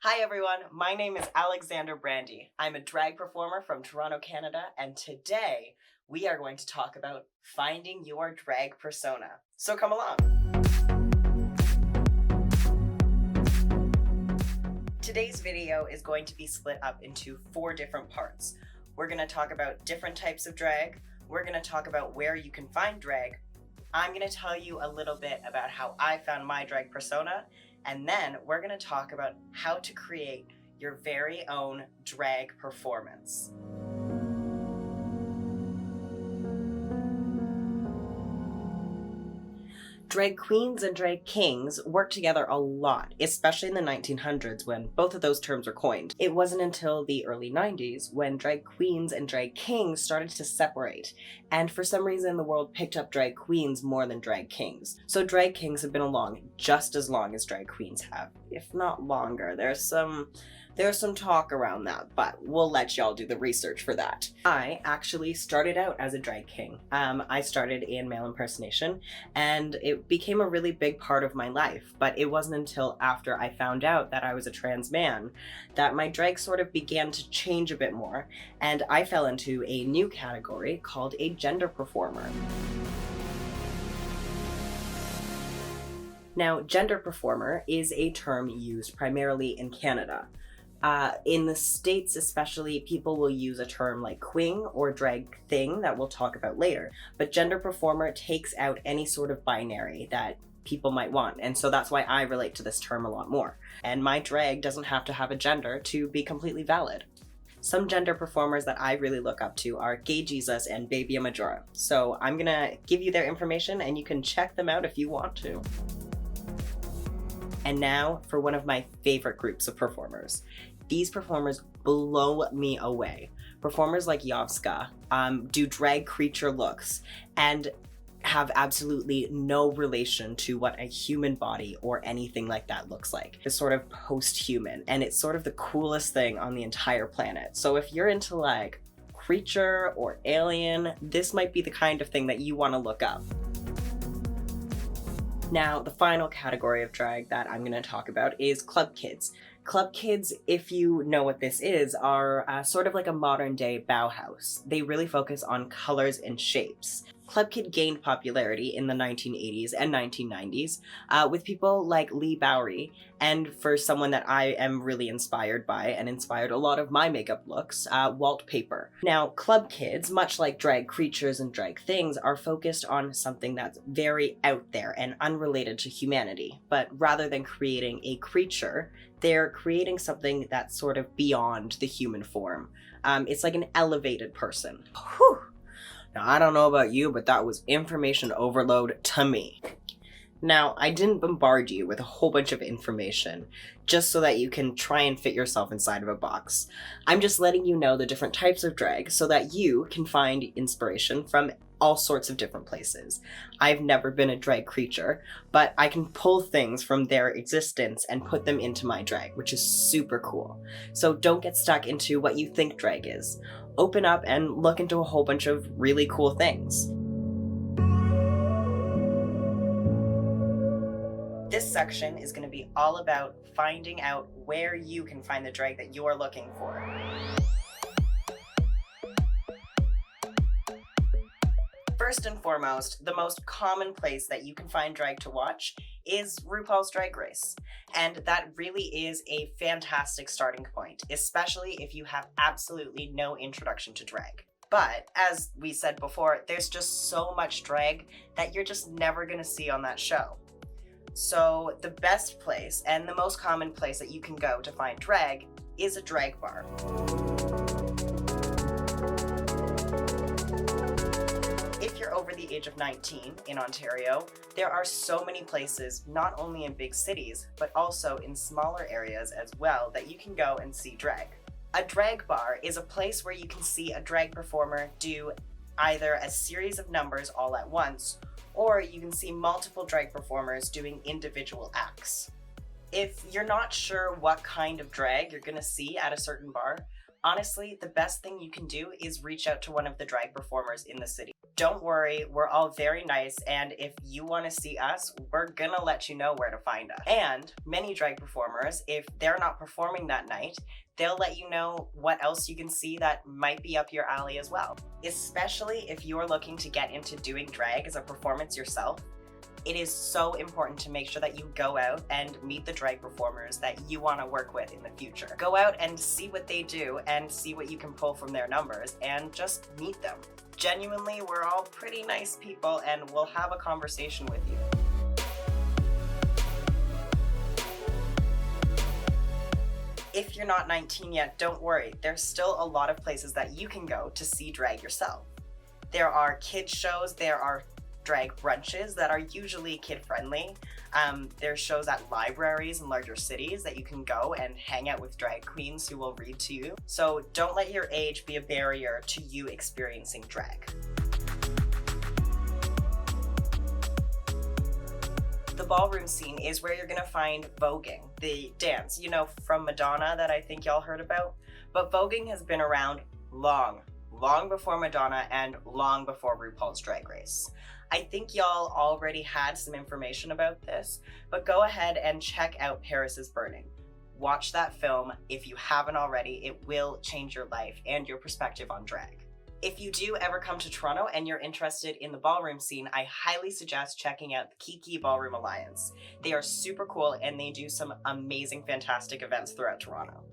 Hi everyone, my name is Alexandher Brandy. I'm a drag performer from Toronto, Canada, and today we are going to talk about finding your drag persona. So come along. Today's video is going to be split up into 4 different parts. We're going to talk about different types of drag, we're going to talk about where you can find drag, I'm going to tell you a little bit about how I found my drag persona, and then we're going to talk about how to create your very own drag performance. Drag queens and drag kings worked together a lot, especially in the 1900s when both of those terms were coined. It wasn't until the early 90s when drag queens and drag kings started to separate, and for some reason the world picked up drag queens more than drag kings. So drag kings have been along just as long as drag queens have, if not longer. There's some talk around that, but we'll let y'all do the research for that. I actually started out as a drag king. I started in male impersonation, and it became a really big part of my life, but it wasn't until after I found out that I was a trans man that my drag sort of began to change a bit more, and I fell into a new category called a gender performer. Now, gender performer is a term used primarily in Canada. In the States especially, people will use a term like queen or drag thing that we'll talk about later, but gender performer takes out any sort of binary that people might want, and so that's why I relate to this term a lot more. And my drag doesn't have to have a gender to be completely valid. Some gender performers that I really look up to are Gay Jesus and Baby Majora, so I'm gonna give you their information and you can check them out if you want to. And now for one of my favorite groups of performers. These performers blow me away. Performers like Yovska do drag creature looks and have absolutely no relation to what a human body or anything like that looks like. It's sort of post-human, and it's sort of the coolest thing on the entire planet. So if you're into like creature or alien, this might be the kind of thing that you want to look up. Now, the final category of drag that I'm going to talk about is club kids. Club kids, if you know what this is, are sort of like a modern day Bauhaus. They really focus on colors and shapes. Club kid gained popularity in the 1980s and 1990s with people like Lee Bowery, and for someone that I am really inspired by and inspired a lot of my makeup looks, Walt Paper. Now, club kids, much like drag creatures and drag things, are focused on something that's very out there and unrelated to humanity, but rather than creating a creature, they're creating something that's sort of beyond the human form. It's like an elevated person. Whew. Now, I don't know about you, but that was information overload to me. Now, I didn't bombard you with a whole bunch of information just so that you can try and fit yourself inside of a box. I'm just letting you know the different types of drag so that you can find inspiration from all sorts of different places. I've never been a drag creature, but I can pull things from their existence and put them into my drag, which is super cool. So don't get stuck into what you think drag is. Open up and look into a whole bunch of really cool things. This section is going to be all about finding out where you can find the drag that you're looking for. First and foremost, the most common place that you can find drag to watch is RuPaul's Drag Race. And that really is a fantastic starting point, especially if you have absolutely no introduction to drag. But as we said before, there's just so much drag that you're just never gonna see on that show. So the best place and the most common place that you can go to find drag is a drag bar. If you're over the age of 19 in Ontario, there are so many places, not only in big cities, but also in smaller areas as well, that you can go and see drag. A drag bar is a place where you can see a drag performer do either a series of numbers all at once, or you can see multiple drag performers doing individual acts. If you're not sure what kind of drag you're gonna see at a certain bar, honestly, the best thing you can do is reach out to one of the drag performers in the city. Don't worry, we're all very nice, and if you want to see us, we're gonna let you know where to find us. And many drag performers, if they're not performing that night, they'll let you know what else you can see that might be up your alley as well. Especially if you're looking to get into doing drag as a performance yourself, it is so important to make sure that you go out and meet the drag performers that you want to work with in the future. Go out and see what they do and see what you can pull from their numbers and just meet them. Genuinely, we're all pretty nice people and we'll have a conversation with you. If you're not 19 yet, don't worry. There's still a lot of places that you can go to see drag yourself. There are kids shows, there are drag brunches that are usually kid-friendly. There's shows at libraries in larger cities that you can go and hang out with drag queens who will read to you. So don't let your age be a barrier to you experiencing drag. The ballroom scene is where you're gonna find voguing, the dance, you know, from Madonna that I think y'all heard about. But voguing has been around long before Madonna and long before RuPaul's Drag Race. I think y'all already had some information about this, but go ahead and check out Paris is Burning. Watch that film if you haven't already. It will change your life and your perspective on drag. If you do ever come to Toronto and you're interested in the ballroom scene, I highly suggest checking out the Kiki Ballroom Alliance. They are super cool and they do some amazing, fantastic events throughout Toronto.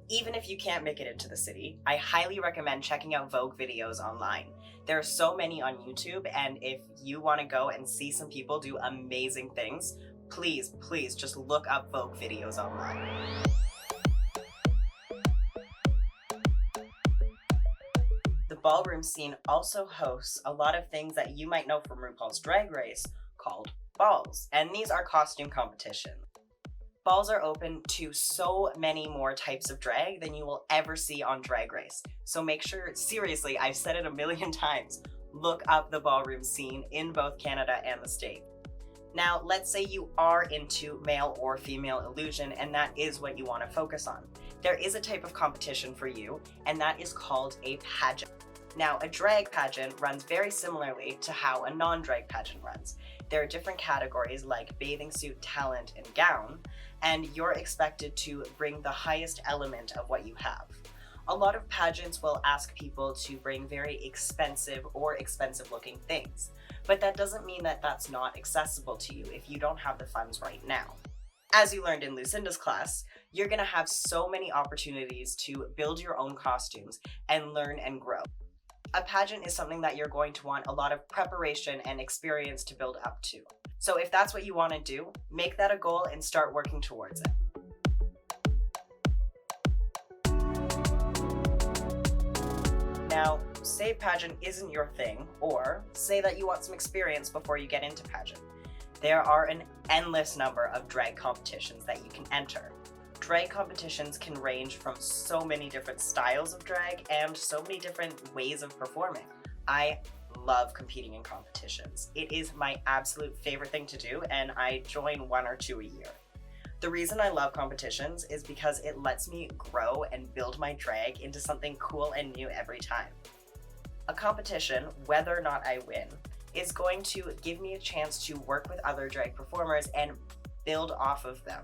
Even if you can't make it into the city, I highly recommend checking out Vogue videos online. There are so many on YouTube, and if you want to go and see some people do amazing things, please just look up Vogue videos online. The ballroom scene also hosts a lot of things that you might know from RuPaul's Drag Race called balls, and these are costume competitions. Balls are open to so many more types of drag than you will ever see on Drag Race. So make sure, seriously, I've said it a million times, look up the ballroom scene in both Canada and the States. Now, let's say you are into male or female illusion and that is what you want to focus on. There is a type of competition for you, and that is called a pageant. Now, a drag pageant runs very similarly to how a non-drag pageant runs. There are different categories like bathing suit, talent, and gown, and you're expected to bring the highest element of what you have. A lot of pageants will ask people to bring very expensive or expensive looking things, but that doesn't mean that that's not accessible to you if you don't have the funds right now. As you learned in Lucinda's class, you're gonna have so many opportunities to build your own costumes and learn and grow. A pageant is something that you're going to want a lot of preparation and experience to build up to. So if that's what you want to do, make that a goal and start working towards it. Now, say pageant isn't your thing, or say that you want some experience before you get into pageant. There are an endless number of drag competitions that you can enter. Drag competitions can range from so many different styles of drag and so many different ways of performing. I love competing in competitions. It is my absolute favorite thing to do, and I join 1 or 2 a year. The reason I love competitions is because it lets me grow and build my drag into something cool and new every time. A competition, whether or not I win, is going to give me a chance to work with other drag performers and build off of them.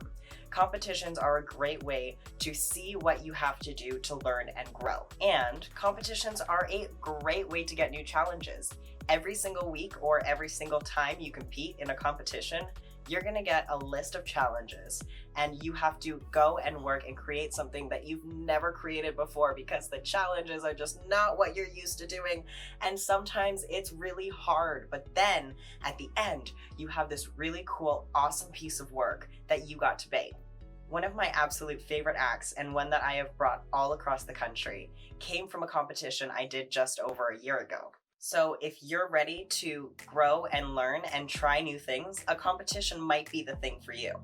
Competitions are a great way to see what you have to do to learn and grow. And competitions are a great way to get new challenges. Every single week or every single time you compete in a competition, you're gonna get a list of challenges, and you have to go and work and create something that you've never created before because the challenges are just not what you're used to doing. And sometimes it's really hard, but then at the end, you have this really cool, awesome piece of work that you got to make. One of my absolute favorite acts, and one that I have brought all across the country, came from a competition I did just over a year ago. So if you're ready to grow and learn and try new things, a competition might be the thing for you.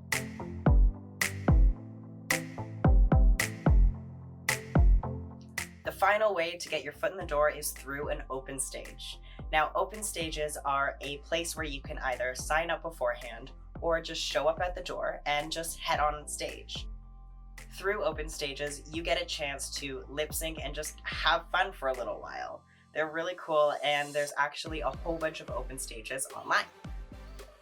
The final way to get your foot in the door is through an open stage. Now, open stages are a place where you can either sign up beforehand or just show up at the door and just head on stage. Through open stages, you get a chance to lip sync and just have fun for a little while. They're really cool, and there's actually a whole bunch of open stages online.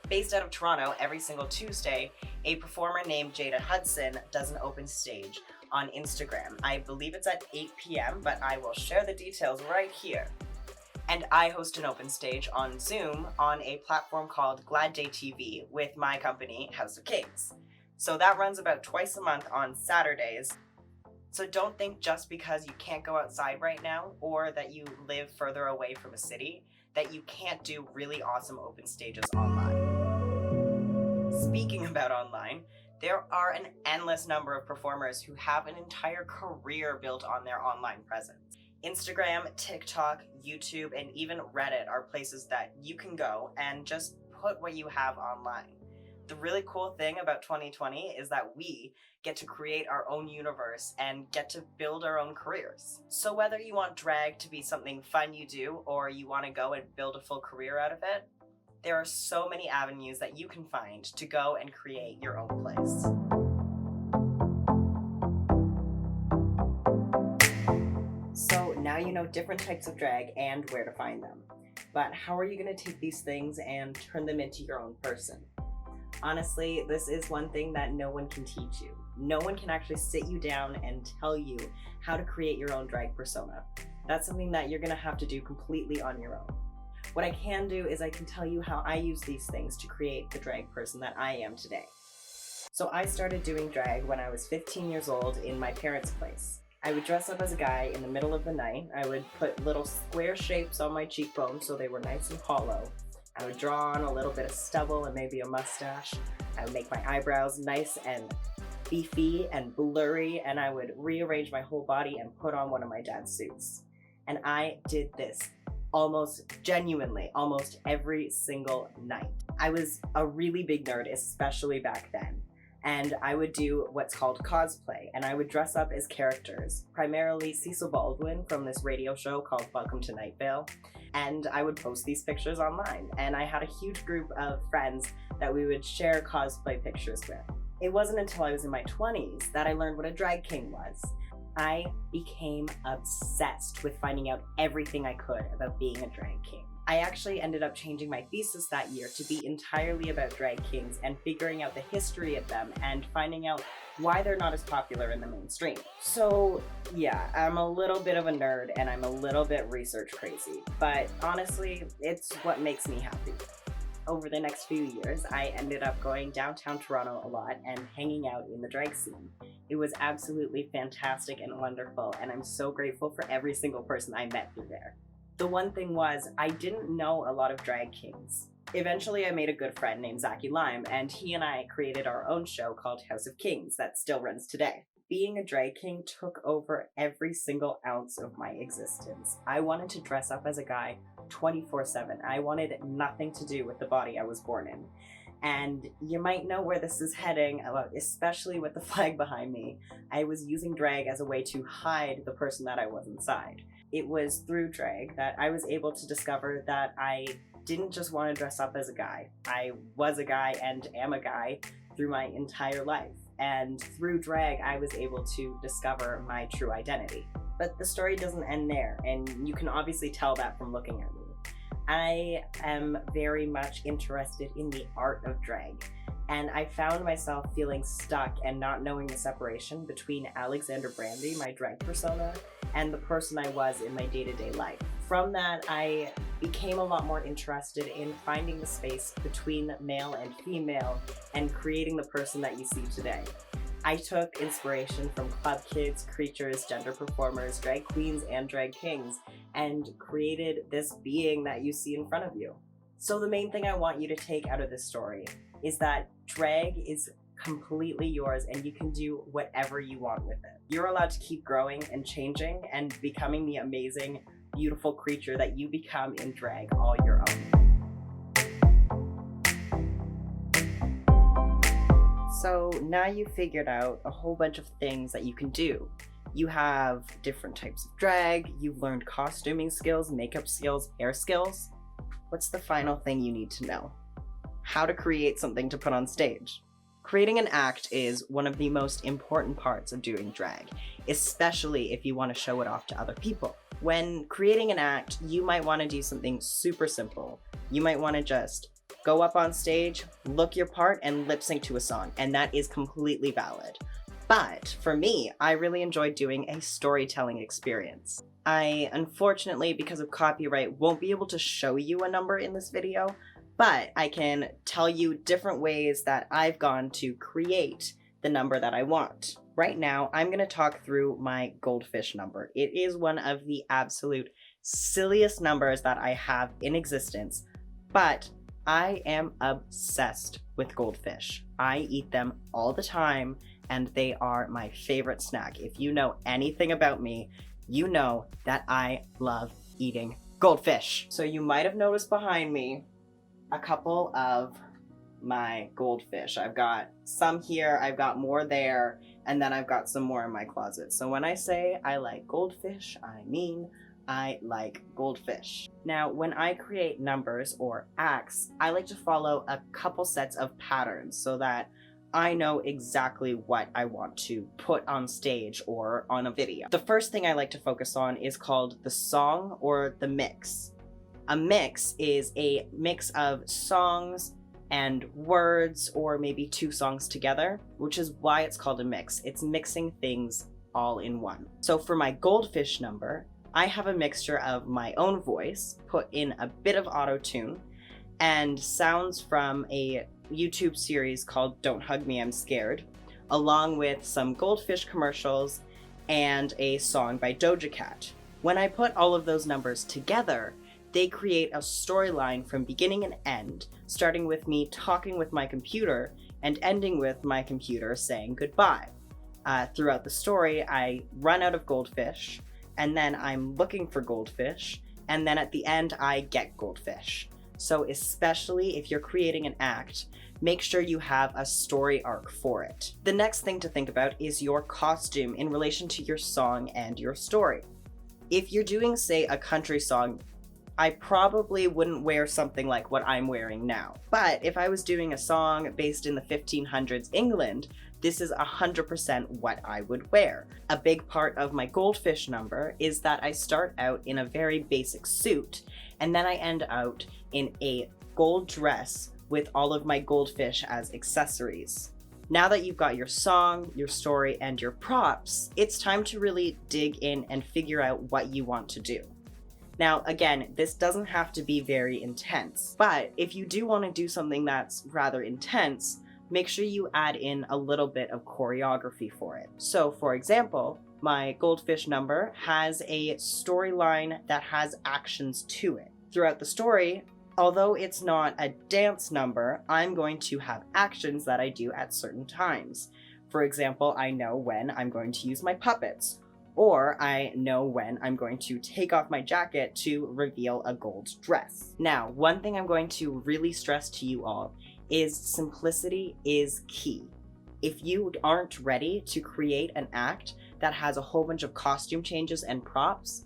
Based out of Toronto, every single Tuesday, a performer named Jada Hudson does an open stage on Instagram. I believe it's at 8 p.m., but I will share the details right here. And I host an open stage on Zoom on a platform called Glad Day TV with my company, House of Kings. So that runs about twice a month on Saturdays. So don't think just because you can't go outside right now or that you live further away from a city that you can't do really awesome open stages online. Speaking about online, there are an endless number of performers who have an entire career built on their online presence. Instagram, TikTok, YouTube, and even Reddit are places that you can go and just put what you have online. The really cool thing about 2020 is that we get to create our own universe and get to build our own careers. So whether you want drag to be something fun you do or you want to go and build a full career out of it, there are so many avenues that you can find to go and create your own place. So now you know different types of drag and where to find them. But how are you going to take these things and turn them into your own person? Honestly, this is one thing that no one can teach you. No one can actually sit you down and tell you how to create your own drag persona. That's something that you're going to have to do completely on your own. What I can do is I can tell you how I use these things to create the drag person that I am today. So I started doing drag when I was 15 years old in my parents' place. I would dress up as a guy in the middle of the night. I would put little square shapes on my cheekbones so they were nice and hollow. I would draw on a little bit of stubble and maybe a mustache. I would make my eyebrows nice and beefy and blurry, and I would rearrange my whole body and put on one of my dad's suits. And I did this almost every single night. I was a really big nerd, especially back then. And I would do what's called cosplay, and I would dress up as characters, primarily Cecil Baldwin from this radio show called Welcome to Night Vale. And I would post these pictures online, and I had a huge group of friends that we would share cosplay pictures with. It wasn't until I was in my 20s that I learned what a drag king was. I became obsessed with finding out everything I could about being a drag king. I actually ended up changing my thesis that year to be entirely about drag kings and figuring out the history of them and finding out why they're not as popular in the mainstream. So yeah, I'm a little bit of a nerd and I'm a little bit research crazy, but honestly, it's what makes me happy. Over the next few years, I ended up going downtown Toronto a lot and hanging out in the drag scene. It was absolutely fantastic and wonderful, and I'm so grateful for every single person I met through there. The one thing was, I didn't know a lot of drag kings. Eventually, I made a good friend named Zachy Lime, and he and I created our own show called House of Kings that still runs today. Being a drag king took over every single ounce of my existence. I wanted to dress up as a guy 24/7. I wanted nothing to do with the body I was born in. And you might know where this is heading, especially with the flag behind me. I was using drag as a way to hide the person that I was inside. It was through drag that I was able to discover that I didn't just want to dress up as a guy. I was a guy and am a guy through my entire life. And through drag, I was able to discover my true identity. But the story doesn't end there, and you can obviously tell that from looking at me. I am very much interested in the art of drag, and I found myself feeling stuck and not knowing the separation between Alexandher Brandy, my drag persona, and the person I was in my day-to-day life. From that, I became a lot more interested in finding the space between male and female and creating the person that you see today. I took inspiration from club kids, creatures, gender performers, drag queens, and drag kings, and created this being that you see in front of you. So the main thing I want you to take out of this story is that drag is completely yours and you can do whatever you want with it. You're allowed to keep growing and changing and becoming the amazing, beautiful creature that you become in drag all your own. So now you've figured out a whole bunch of things that you can do. You have different types of drag, you've learned costuming skills, makeup skills, hair skills. What's the final thing you need to know? How to create something to put on stage. Creating an act is one of the most important parts of doing drag, especially if you want to show it off to other people. When creating an act, you might want to do something super simple. You might want to just go up on stage, look your part, and lip sync to a song, and that is completely valid. But for me, I really enjoyed doing a storytelling experience. I, unfortunately, because of copyright, won't be able to show you a number in this video, but I can tell you different ways that I've gone to create the number that I want. Right now, I'm going to talk through my goldfish number. It is one of the absolute silliest numbers that I have in existence, but I am obsessed with goldfish. I eat them all the time, and they are my favorite snack. If you know anything about me, you know that I love eating goldfish. So you might have noticed behind me a couple of my goldfish. I've got some here, I've got more there, and then I've got some more in my closet. So when I say I like goldfish, I mean I like goldfish. Now, when I create numbers or acts, I like to follow a couple sets of patterns so that I know exactly what I want to put on stage or on a video. The first thing I like to focus on is called the song or the mix. A mix is a mix of songs and words, or maybe two songs together, which is why it's called a mix. It's mixing things all in one. So for my goldfish number, I have a mixture of my own voice, put in a bit of auto-tune, and sounds from a YouTube series called Don't Hug Me, I'm Scared, along with some goldfish commercials and a song by Doja Cat. When I put all of those numbers together, they create a storyline from beginning and end, starting with me talking with my computer and ending with my computer saying goodbye. Throughout the story, I run out of goldfish, and then I'm looking for goldfish, and then at the end, I get goldfish. So especially if you're creating an act, make sure you have a story arc for it. The next thing to think about is your costume in relation to your song and your story. If you're doing, say, a country song, I probably wouldn't wear something like what I'm wearing now. But if I was doing a song based in the 1500s England, this is 100% what I would wear. A big part of my goldfish number is that I start out in a very basic suit, and then I end out in a gold dress with all of my goldfish as accessories. Now that you've got your song, your story, and your props, it's time to really dig in and figure out what you want to do. Now, again, this doesn't have to be very intense, but if you do want to do something that's rather intense, make sure you add in a little bit of choreography for it. So, for example, my goldfish number has a storyline that has actions to it. Throughout the story, although it's not a dance number, I'm going to have actions that I do at certain times. For example, I know when I'm going to use my puppets, or I know when I'm going to take off my jacket to reveal a gold dress. Now, one thing I'm going to really stress to you all is simplicity is key. If you aren't ready to create an act that has a whole bunch of costume changes and props,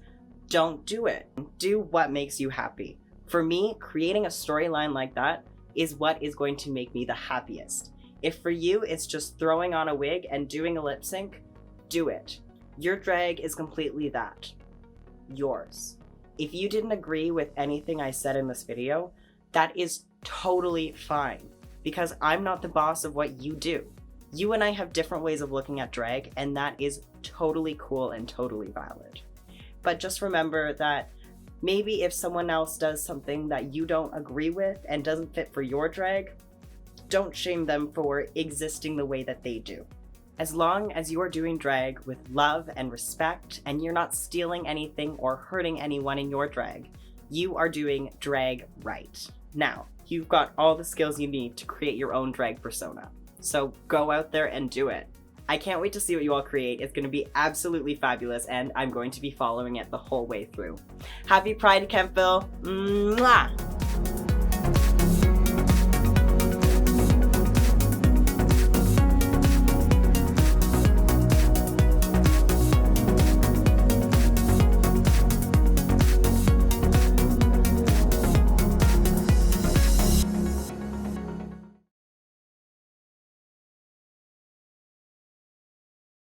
don't do it. Do what makes you happy. For me, creating a storyline like that is what is going to make me the happiest. If for you it's just throwing on a wig and doing a lip sync, do it. Your drag is completely that. Yours. If you didn't agree with anything I said in this video, that is totally fine, because I'm not the boss of what you do. You and I have different ways of looking at drag, and that is totally cool and totally valid. But just remember that maybe if someone else does something that you don't agree with and doesn't fit for your drag, don't shame them for existing the way that they do. As long as you are doing drag with love and respect, and you're not stealing anything or hurting anyone in your drag, you are doing drag right. Now, you've got all the skills you need to create your own drag persona. So go out there and do it. I can't wait to see what you all create. It's going to be absolutely fabulous, and I'm going to be following it the whole way through. Happy Pride, Kemptville! Mwah!